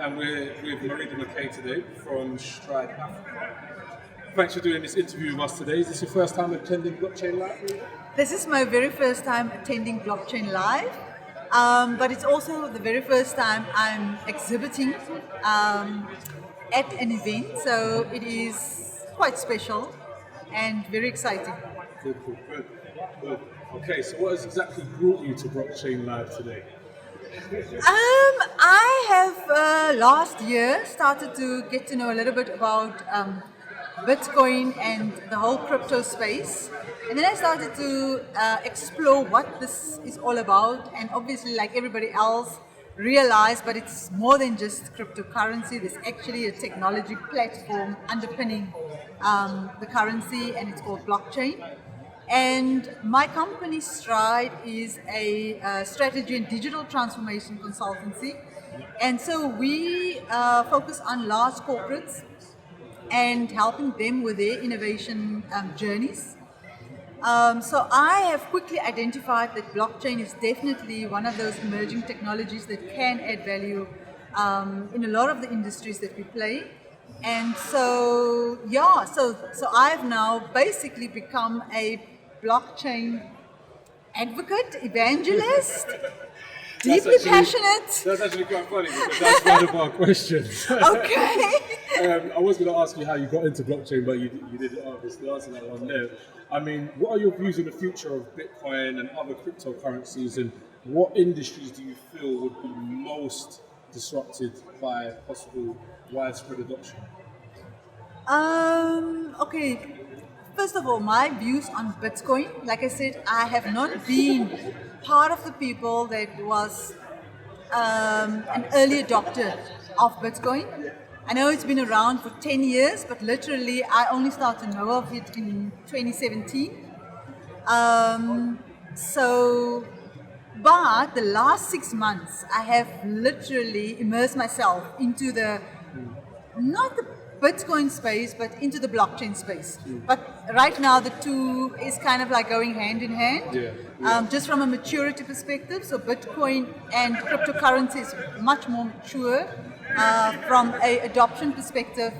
and we're with Moerieda Mackay today from Stride.Africa. Thanks for doing this interview with us today. Is this your first time attending Blockchain Live? This is my very first time attending Blockchain Live, but it's also the very first time I'm exhibiting at an event, so it is quite special and very exciting. Good. Okay, so what has exactly brought you to Blockchain Live today? I have last year started to get to know a little bit about Bitcoin and the whole crypto space, and then I started to explore what this is all about, and obviously, like everybody else, realized, but it's more than just cryptocurrency. There's actually a technology platform underpinning the currency, and it's called blockchain. And my company Stride is a strategy and digital transformation consultancy, and so we focus on large corporates and helping them with their innovation journeys. So I have quickly identified that blockchain is definitely one of those emerging technologies that can add value in a lot of the industries that we play. And so, so I've now basically become a blockchain advocate, evangelist, deeply passionate. That's actually quite funny because that's one of our questions. Okay. I was going to ask you how you got into blockchain, but you did obviously answer that one there. I mean, what are your views on the future of Bitcoin and other cryptocurrencies, and what industries do you feel would be most disrupted by possible widespread adoption? Okay. First of all, my views on Bitcoin, like I said, I have not been part of the people that was an early adopter of Bitcoin. I know it's been around for 10 years, but literally I only started to know of it in 2017. But the last 6 months, I have literally immersed myself into not the Bitcoin space, but into the blockchain space. But right now, the two is kind of like going hand in hand, just from a maturity perspective. So Bitcoin and cryptocurrency is much more mature. From an adoption perspective,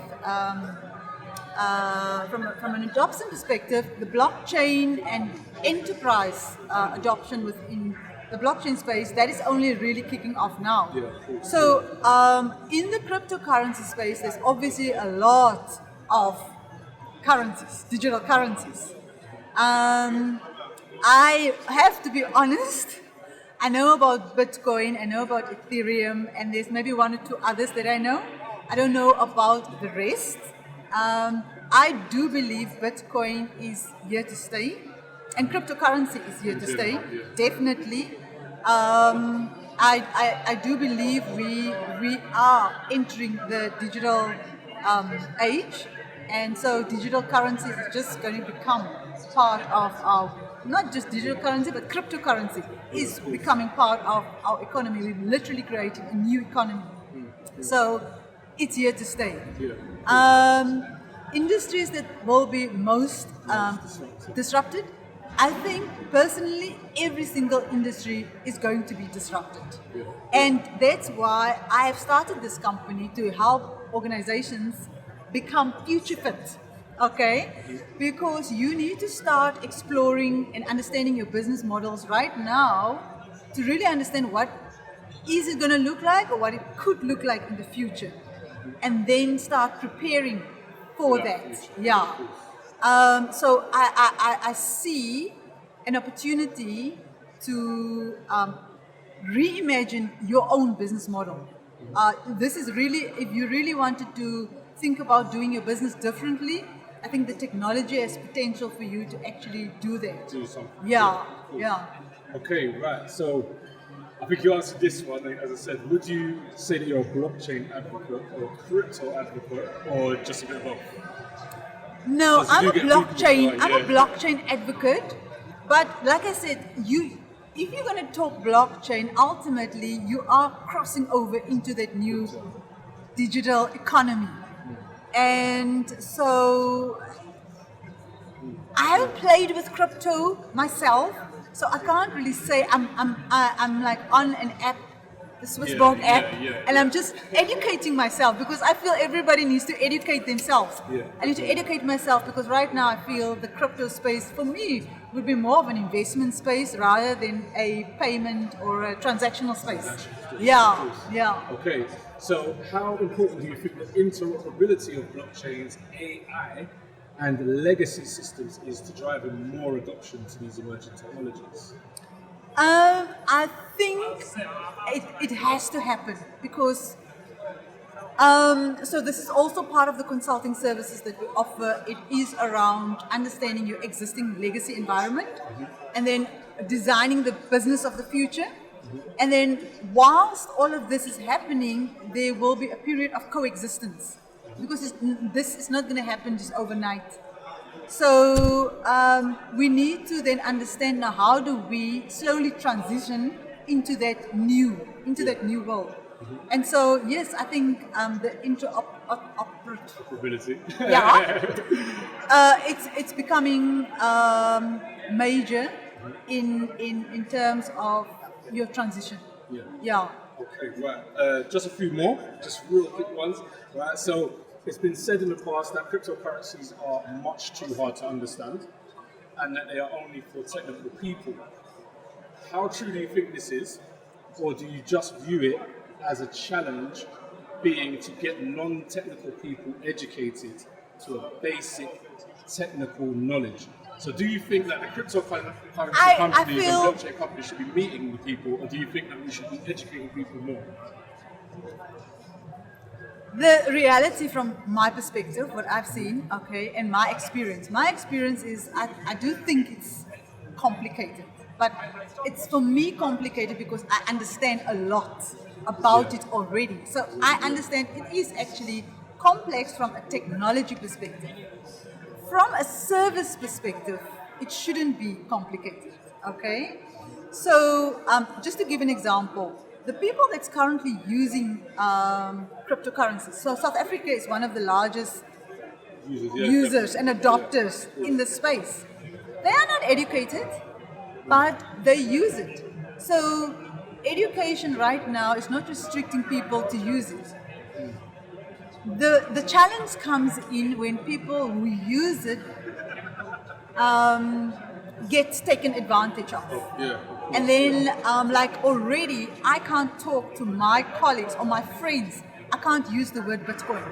from an adoption perspective, the blockchain and enterprise adoption within the blockchain space, that is only really kicking off now. So in the cryptocurrency space, there's obviously a lot of currencies, digital currencies. I have to be honest, I know about Bitcoin, I know about Ethereum, and there's maybe one or two others that I know. I don't know about the rest. I do believe Bitcoin is here to stay, and cryptocurrency is here to stay, definitely. I do believe we are entering the digital age, and so digital currency is just going to become part of our, not just digital currency, but cryptocurrency is becoming part of our economy. We've literally created a new economy. So it's here to stay. Industries that will be most disrupted, I think personally every single industry is going to be disrupted. And that's why I have started this company to help organizations become future fit. Okay, because you need to start exploring and understanding your business models right now to really understand what is it going to look like or what it could look like in the future, and then start preparing for that. So I see an opportunity to reimagine your own business model. This is really, if you really wanted to think about doing your business differently, I think the technology has potential for you to actually do that. Do something. Yeah. Okay, right. So I think you answered this one. As I said, would you say that you're a blockchain advocate or a crypto advocate, or just a bit of both? No, I'm a blockchain advocate. But like I said, if you're going to talk blockchain, ultimately you are crossing over into that new digital economy. And so I haven't played with crypto myself, so I can't really say I'm like on an app the Swissborg app, yeah. and I'm just educating myself because I feel everybody needs to educate themselves. Yeah. I need to educate myself because right now I feel the crypto space for me would be more of an investment space rather than a payment or a transactional space. Yeah. Okay, so how important do you think the interoperability of blockchains, AI, and legacy systems is to driving more adoption to these emerging technologies? I think it has to happen because so this is also part of the consulting services that we offer. It is around understanding your existing legacy environment and then designing the business of the future. And then whilst all of this is happening, there will be a period of coexistence because this is not going to happen just overnight. So we need to then understand now how do we slowly transition into that new world. And so yes, I think the Interoperability. it's becoming major in terms of your transition. Yeah. Okay, right. Just a few more, just real quick ones. Right. So it's been said in the past that cryptocurrencies are much too hard to understand, and that they are only for technical people. How true do you think this is, or do you just view it as a challenge, being to get non-technical people educated to a basic technical knowledge? So do you think that the cryptocurrency companies and blockchain companies should be meeting with people, or do you think that we should be educating people more? The reality from my perspective, what I've seen, okay, and my experience is I do think it's complicated, but it's for me complicated because I understand a lot about it already. So I understand it is actually complex from a technology perspective. From a service perspective, it shouldn't be complicated, okay? So just to give an example, the people that's currently using cryptocurrencies, so South Africa is one of the largest users and adopters in the space. They are not educated, but they use it. So education right now is not restricting people to use it. The challenge comes in when people who use it get taken advantage of. And then like already I can't talk to my colleagues or my friends. I can't use the word Bitcoin.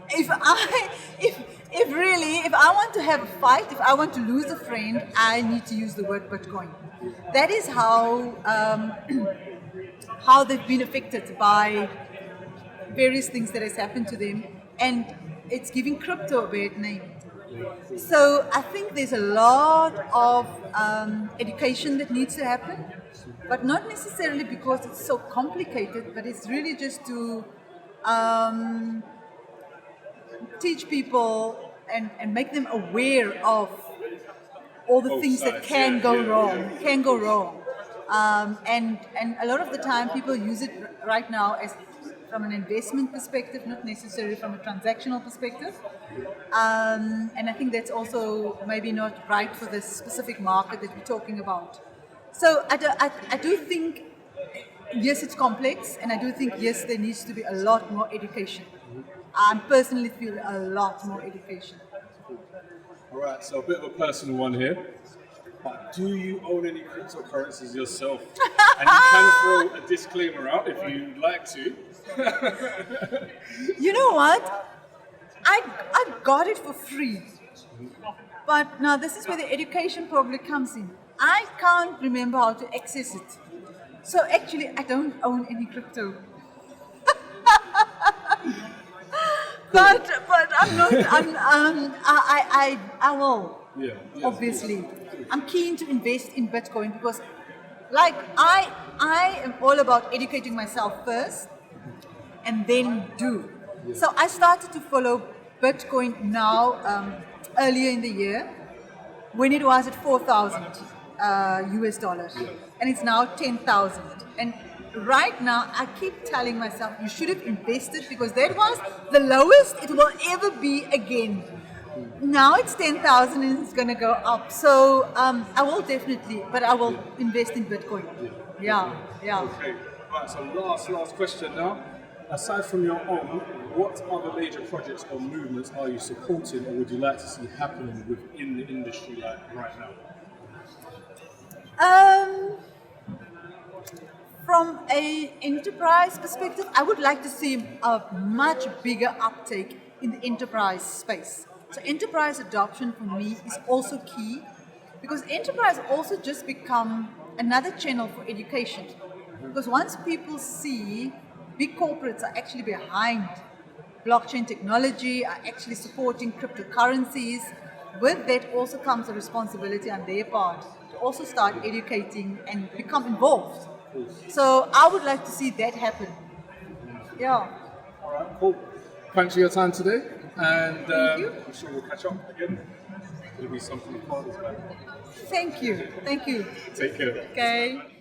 If I want to have a fight, if I want to lose a friend, I need to use the word Bitcoin. That is how they've been affected by various things that has happened to them, and it's giving crypto a bad name. So I think there's a lot of education that needs to happen, but not necessarily because it's so complicated, but it's really just to teach people and make them aware of all the things that can go wrong. And a lot of the time people use it right now as from an investment perspective, not necessarily from a transactional perspective. And I think that's also maybe not right for the specific market that we're talking about. So I do think, yes, it's complex, and I do think, yes, there needs to be a lot more education. I personally feel a lot more education. All right, so a bit of a personal one here. But do you own any cryptocurrencies yourself? And you can throw a disclaimer out if you'd like to. You know what? I got it for free. But now this is where the education probably comes in. I can't remember how to access it. So actually I don't own any crypto. But I'm not. I will. Yeah, obviously, I'm keen to invest in Bitcoin because, like, I am all about educating myself first, and then do. Yeah. So I started to follow Bitcoin now earlier in the year when it was at 4,000 US dollars, and it's now 10,000. And right now, I keep telling myself, you should have invested because that was the lowest it will ever be again. Now it's 10,000 and it's going to go up. So I will definitely, but I will invest in Bitcoin. Yeah. Okay. Right, so last question now. Aside from your own, what other major projects or movements are you supporting or would you like to see happening within the industry like right now? From a enterprise perspective, I would like to see a much bigger uptake in the enterprise space. So enterprise adoption for me is also key because enterprise also just become another channel for education. Because once people see big corporates are actually behind blockchain technology, are actually supporting cryptocurrencies, with that also comes a responsibility on their part to also start educating and become involved. So I would like to see that happen. Yeah. All right, cool. Thanks for your time today, and Thank you. I'm sure we'll catch up again. It'll be something fun as well. Thank you. Thank you. Take care. Okay.